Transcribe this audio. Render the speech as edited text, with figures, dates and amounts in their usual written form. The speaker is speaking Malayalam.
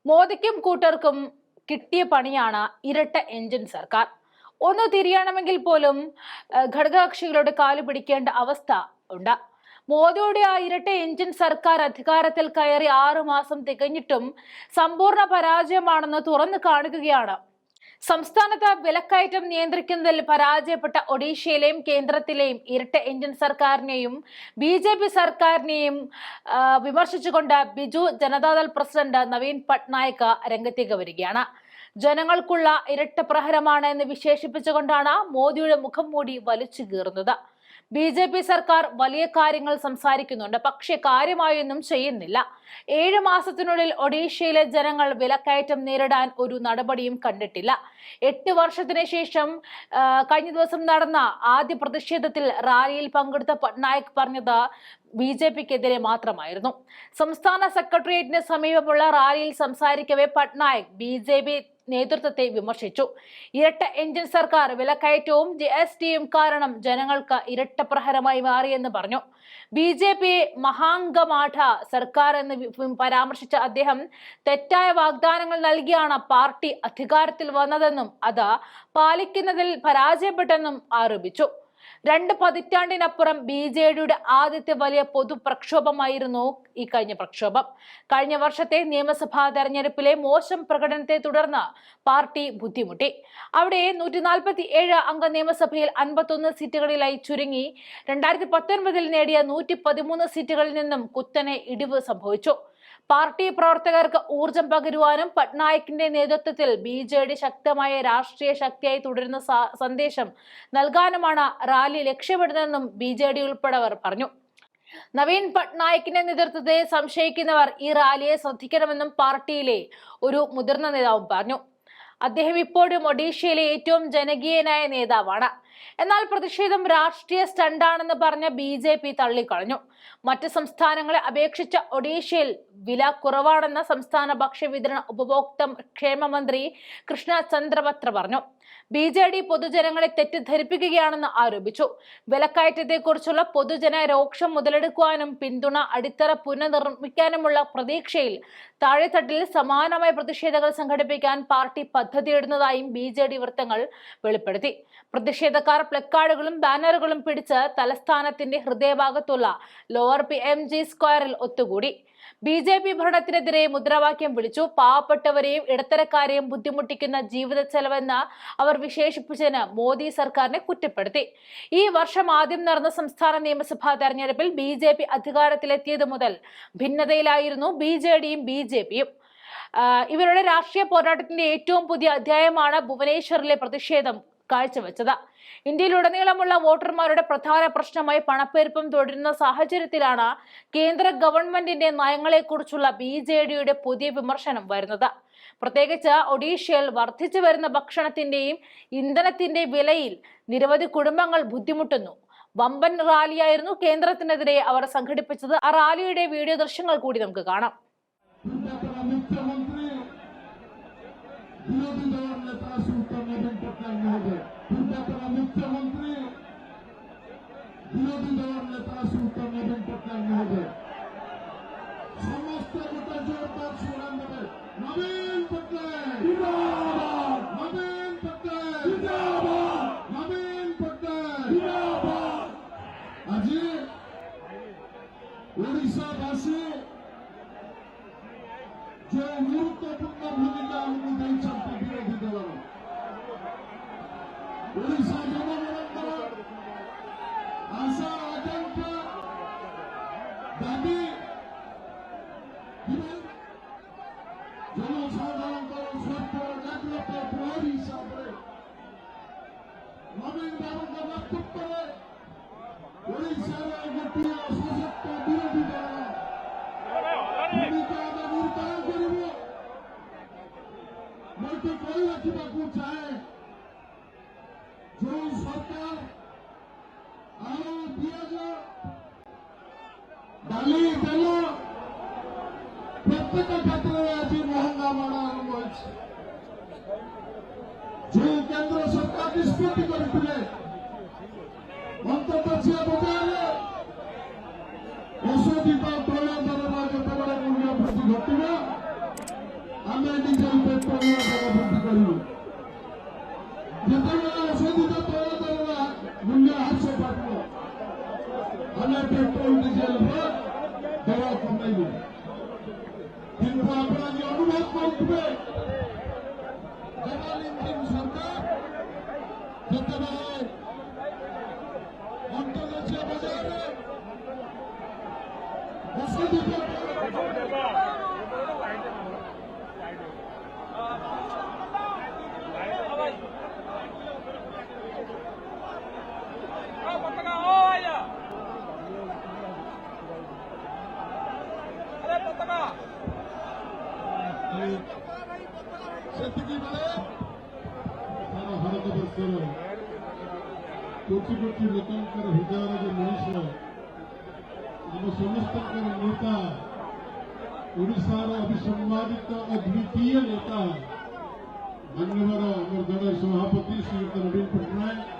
മോദിക്കും കൂട്ടർക്കും കിട്ടിയ പണിയാണ് ഇരട്ട എഞ്ചിൻ സർക്കാർ. ഒന്ന് തിരിയണമെങ്കിൽ പോലും ഘടകകക്ഷികളുടെ കാലു പിടിക്കേണ്ട അവസ്ഥ ഉണ്ട്. മോദിയുടെ ആ ഇരട്ട എഞ്ചിൻ സർക്കാർ അധികാരത്തിൽ കയറി 6 മാസം തികഞ്ഞിട്ടും സമ്പൂർണ്ണ പരാജയമാണെന്ന് തുറന്നു കാണുകയാണ്. സംസ്ഥാനത്ത് വിലക്കയറ്റം നിയന്ത്രിക്കുന്നതിൽ പരാജയപ്പെട്ട ഒഡീഷയിലെയും കേന്ദ്രത്തിലെയും ഇരട്ട എഞ്ചിൻ സർക്കാരിനെയും BJP സർക്കാരിനെയും വിമർശിച്ചുകൊണ്ട് ബിജു ജനതാദൾ പ്രസിഡന്റ് നവീൻ പട്നായിക് രംഗത്തേക്ക് വരികയാണ്. ജനങ്ങൾക്കുള്ള ഇരട്ട പ്രഹരമാണ് എന്ന് വിശേഷിപ്പിച്ചുകൊണ്ടാണ് മോദിയുടെ മുഖം മൂടി വലിച്ചു കീറുന്നത്. BJP സർക്കാർ വലിയ കാര്യങ്ങൾ സംസാരിക്കുന്നുണ്ട്, പക്ഷെ കാര്യമായൊന്നും ചെയ്യുന്നില്ല. 7 മാസത്തിനുള്ളിൽ ഒഡീഷയിലെ ജനങ്ങൾ വിലക്കയറ്റം നേരിടാൻ ഒരു നടപടിയും കണ്ടിട്ടില്ല. 8 വർഷത്തിന് ശേഷം കഴിഞ്ഞ ദിവസം നടന്ന ആദ്യ പ്രതിഷേധത്തിൽ റാലിയിൽ പങ്കെടുത്ത പട്നായിക് പറഞ്ഞത് BJPക്കെതിരെ മാത്രമായിരുന്നു. സംസ്ഥാന സെക്രട്ടേറിയറ്റിന് സമീപമുള്ള റാലിയിൽ സംസാരിക്കവേ പട്നായിക് BJP നേതൃത്വത്തെ വിമർശിച്ചു. ഇരട്ട എഞ്ചിൻ സർക്കാർ വിലക്കയറ്റവും GSTയും കാരണം ജനങ്ങൾക്ക് ഇരട്ട പ്രഹരമായി മാറിയെന്ന് പറഞ്ഞു. BJP മഹാംഗമാഠ സർക്കാർ എന്ന് പരാമർശിച്ച അദ്ദേഹം തെറ്റായ വാഗ്ദാനങ്ങൾ നൽകിയാണ് പാർട്ടി അധികാരത്തിൽ വന്നതെന്നും അത് പാലിക്കുന്നതിൽ പരാജയപ്പെട്ടെന്നും ആരോപിച്ചു. 2 പതിറ്റാണ്ടിനപ്പുറം BJDയുടെ ആദ്യത്തെ വലിയ പൊതു പ്രക്ഷോഭമായിരുന്നു ഈ കഴിഞ്ഞ പ്രക്ഷോഭം. കഴിഞ്ഞ വർഷത്തെ നിയമസഭാ തെരഞ്ഞെടുപ്പിലെ മോശം പ്രകടനത്തെ തുടർന്ന് പാർട്ടി ബുദ്ധിമുട്ടി. അവിടെ 147 അംഗ നിയമസഭയിൽ 51 സീറ്റുകളിലായി ചുരുങ്ങി. 2019 നേടിയ 113 സീറ്റുകളിൽ നിന്നും കുത്തനെ ഇടിവ് സംഭവിച്ചു. പാർട്ടി പ്രവർത്തകർക്ക് ഊർജം പകരുവാനും പട്നായിക്കിന്റെ നേതൃത്വത്തിൽ BJD ശക്തമായ രാഷ്ട്രീയ ശക്തിയായി തുടരുന്ന സന്ദേശം നൽകാനുമാണ് റാലി ലക്ഷ്യമിടുന്നതെന്നും BJD ഉൾപ്പെടെവർ പറഞ്ഞു. നവീൻ പട്നായിക്കിന്റെ നേതൃത്വത്തെ സംശയിക്കുന്നവർ ഈ റാലിയെ ശ്രദ്ധിക്കണമെന്നും പാർട്ടിയിലെ ഒരു മുതിർന്ന നേതാവും പറഞ്ഞു. അദ്ദേഹം ഇപ്പോഴും ഒഡീഷയിലെ ഏറ്റവും ജനകീയനായ നേതാവാണ്. എന്നാൽ പ്രതിഷേധം രാഷ്ട്രീയ സ്റ്റണ്ടാണെന്ന് പറഞ്ഞ BJP തള്ളിക്കളഞ്ഞു. മറ്റ് സംസ്ഥാനങ്ങളെ അപേക്ഷിച്ച് ഒഡീഷയിൽ വില കുറവാണെന്ന് സംസ്ഥാന ഭക്ഷ്യവിതരണ ഉപഭോക്തൃ ക്ഷേമ മന്ത്രി കൃഷ്ണ ചന്ദ്രപത്ര പറഞ്ഞു. BJD പൊതുജനങ്ങളെ തെറ്റിദ്ധരിപ്പിക്കുകയാണെന്ന് ആരോപിച്ചു. വിലക്കയറ്റത്തെക്കുറിച്ചുള്ള പൊതുജന രോക്ഷം മുതലെടുക്കുവാനും പിന്തുണ അടിത്തറ പുനർനിർമ്മിക്കാനുമുള്ള പ്രതീക്ഷയിൽ താഴെത്തട്ടിൽ സമാനമായ പ്രതിഷേധങ്ങൾ സംഘടിപ്പിക്കാൻ പാർട്ടി പദ്ധതിയിടുന്നതായും BJD വൃത്തങ്ങൾ വെളിപ്പെടുത്തി. പ്രതിഷേധക്കാർ പ്ലക്കാർഡുകളും ബാനറുകളും പിടിച്ച് തലസ്ഥാനത്തിന്റെ ഹൃദയഭാഗത്തുള്ള ലോവർ PMG സ്ക്വയറിൽ ഒത്തുകൂടി. BJP ഭരണത്തിനെതിരെ മുദ്രാവാക്യം വിളിച്ചു. പാവപ്പെട്ടവരെയും ഇടത്തരക്കാരെയും ബുദ്ധിമുട്ടിക്കുന്ന ജീവിത ചെലവെന്ന് അവർ വിശേഷിപ്പിച്ചതിന് മോദി സർക്കാരിനെ കുറ്റപ്പെടുത്തി. ഈ വർഷം ആദ്യം നടന്ന സംസ്ഥാന നിയമസഭാ തെരഞ്ഞെടുപ്പിൽ BJP അധികാരത്തിലെത്തിയത് മുതൽ ഭിന്നതയിലായിരുന്നു BJDയും BJPയും. ഇവരുടെ രാഷ്ട്രീയ പോരാട്ടത്തിന്റെ ഏറ്റവും പുതിയ അധ്യായമാണ് ഭുവനേശ്വറിലെ പ്രതിഷേധം കാഴ്ചവെച്ചത്. ഇന്ത്യയിലുടനീളമുള്ള വോട്ടർമാരുടെ പ്രധാന പ്രശ്നമായി പണപ്പെരുപ്പം തുടരുന്ന സാഹചര്യത്തിലാണ് കേന്ദ്ര ഗവൺമെന്റിന്റെ നയങ്ങളെക്കുറിച്ചുള്ള BJDയുടെ പുതിയ വിമർശനം വരുന്നത്. പ്രത്യേകിച്ച് ഒഡീഷയിൽ വർദ്ധിച്ചു വരുന്ന ഭക്ഷണത്തിന്റെയും ഇന്ധനത്തിന്റെയും വിലയിൽ നിരവധി കുടുംബങ്ങൾ ബുദ്ധിമുട്ടുന്നു. വമ്പൻ റാലിയായിരുന്നു കേന്ദ്രത്തിനെതിരെ അവർ സംഘടിപ്പിച്ചത്. ആ റാലിയുടെ വീഡിയോ ദൃശ്യങ്ങൾ കൂടി നമുക്ക് കാണാം. मुख्यमंत्री विरोधी दल नेता उत्तर नवीन पट्टनायक महोदय समस्त गोटा जोरदार स्लोगान देवे नवीन पट्टनायक जिंदाबाद, नवीन पट्टनायक जिंदाबाद, नवीन पट्टनायक जिंदाबाद। आज ओडिशावासी जो गुरुत्वपूर्ण भूमिका विरोधी दल ओडिशा जनगणना आशा आकांक्षा दाबी जनसाधारण स्वास्थ्य जागृत प्रहरी हिसाब से नवीन बाबू नेतृत्व में ओडिशा गोटे सशक्त विरोधी दल भूमिका निर्वाह कर चाहे जो सरकार आलू पिज डाली तेल प्रत्येक क्षेत्र में आज महंगा बढ़ा आरंभ हो जो केंद्र सरकार निष्पत्ति करते अंतर्देशीय बजार औषधि तैल दर जो मूल्य वृद्धि घटना आम কিন্তু আপনারা যে অনুভব করবে জালালউদ্দিন সরকার যেতেবেলে অন্তর্জাতীয় বাজারে ওষুধ ସେତିକି ବେଳେ ସାରା ଭାରତବର୍ଷର କୋଟି କୋଟି ଲୋକଙ୍କର ହୃଦୟର ଯେ ମଣିଷ ଆମ ସମସ୍ତଙ୍କର ନେତା ଓଡ଼ିଶାର ଅବିସମ୍ବାଦିତ ଅଦ୍ୱିତୀୟ ନେତା ମାନ୍ୟବର ଆମର ଦଳର ସଭାପତି ଶ୍ରୀଯୁକ୍ତ ନବୀନ ପଟ୍ଟନାୟକ